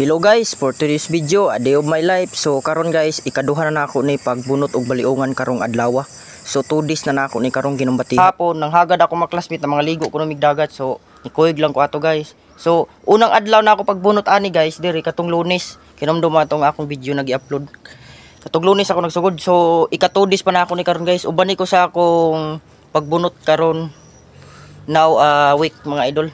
Hello guys, for today's video, a day of my life. So karon guys, ikaduha na nako ni pagbunot og baliungan karong adlaw. So 2 days na nako ni karong ginumbati. Hapon nang hagad ako maklasmit na mga ligo kuno mig dagat. So nikuyog lang ko ato guys. So unang adlaw na ako pagbunot ani guys, diri katong Lunes. Kinamdum atong akong video nag-i-upload. Katong Lunes ako nagsugod. So ika 2 days pa na ako ni karon guys. Ubani ko sa akong pagbunot karon now week mga idol.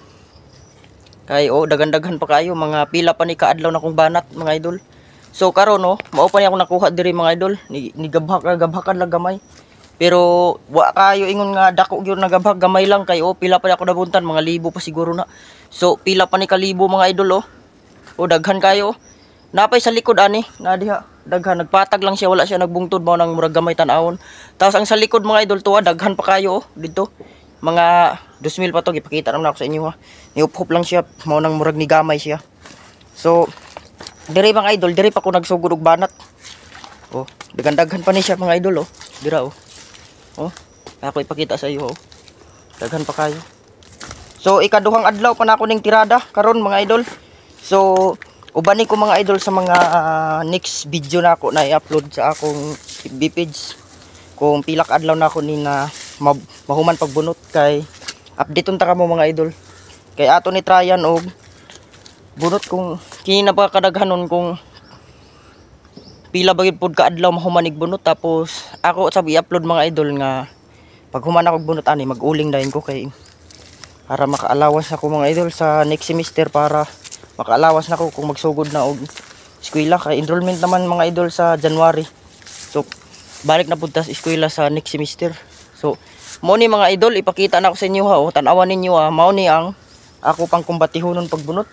Kay dagan-dagan pa kayo, mga pila pa ni kaadlaw na kong banat mga idol. So karon mao pa ni ako nakuha diri mga idol, ni gabhakan lang gamay. Pero wa kayo ingon nga dako gyud nagabhak gamay lang kay pila pa ni ako nabuntan, mga libo pa siguro na. So pila pa ni kalibo mga idol daghan kayo. Napay sa likod ani, na diha daghan nagpatag lang siya, wala siya nagbungtod mao nang murag gamay tan-awon. Tapos ang sa likod mga idol tuwa daghan pa kayo dito. Mga 2,000 pa to, ipakita naman ako sa inyo niuphop lang siya, mao nang murag ni gamay siya. So diri mga idol, diri pa ko nagsugod og banat. Daghan-daghan pa ni siya mga idol dira ako ipakita sa iyo daghan pa kayo. So ikaduhang adlaw pa na ako ning tirada karon mga idol. So ubani ko mga idol sa mga next video na ako na i-upload sa akong FB page kung pilak adlaw na ako ni na mahuman pagbunot. Kay update unta kamo mga idol, kay ato ni tryan og bunot kung kini na pa kadaghanon kung pila bagid pod ka adlaw mahuman ig bunot. Tapos ako sabi i-upload mga idol nga pag human ako bunot ani mag-uling dayon ko kay para makaalawas ako mga idol sa next semester, para makaalawas na ako kung magsugod na og eskwela. Kay enrollment naman mga idol sa January, so balik na pud ta sa eskwela sa next semester. So mao ni mga idol, ipakita na ako sa inyo tan-awan ninyo mao ni ang ako pang kumbatihonon pagbunot.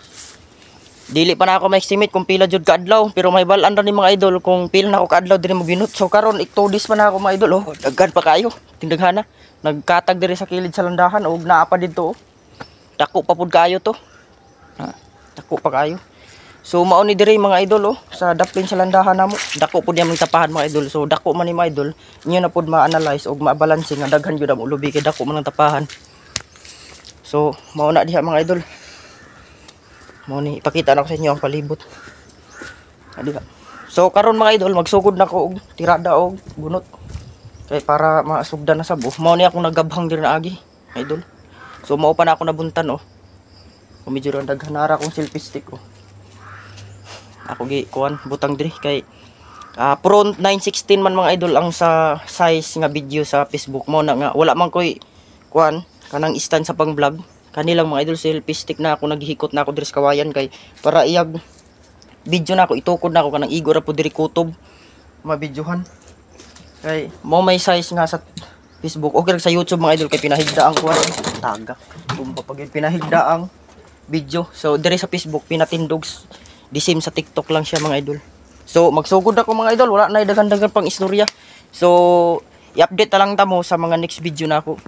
Dili pa na ako ma-estimate kung pila jud ka adlaw, pero may balan ra ni mga idol kung pila na ako ka adlaw diri magbunot. So karon 2 days pa na ako mga idol daghan pa kayo, tindaghana nagkatag diri sa kilid sa landahan og naa pa didto dako pa pud kayo to dako pa kayo. So mao ni diri mga idol sa daplin sa landahan namo, dako pud yang tapahan mga idol. So dako man ni mga idol, inyo na pud ma-analyze og ma-balance nga daghan gyud ang ulubi kay dako man ang tapahan. So mao na diha mga idol, mao ni ipakita na ko sa inyo ang palibot diha. So karon mga idol magsugod na ko og tirada og bunot kay para masugdan na sab. Mao ni ako nagabhang diri na agi idol. So mao pa na ako nabuntan medyo ra daghan ara kong selfie stick ako gi kuan butang diri kay Pro 916 man mga idol ang sa size nga video sa Facebook mo na nga wala man koy kuan kanang stand sa pang vlog kanilang mga idol. Selfie stick na ako naghihikot na ako diri sa kawayan kay para iyag video na ako itukod na ako kanang igor ra pud diri kutob mabidyohan. Kay mo may size nga sa Facebook okay sa YouTube mga idol kay pinahigda ang kuan tagak kung papagid pinahigda ang video. So diri sa Facebook pinatindog di same sa TikTok lang siya mga idol. So magsugod ako mga idol, wala na daghan-daghan pang istorya. So i-update na lang ta mo sa mga next video na ako.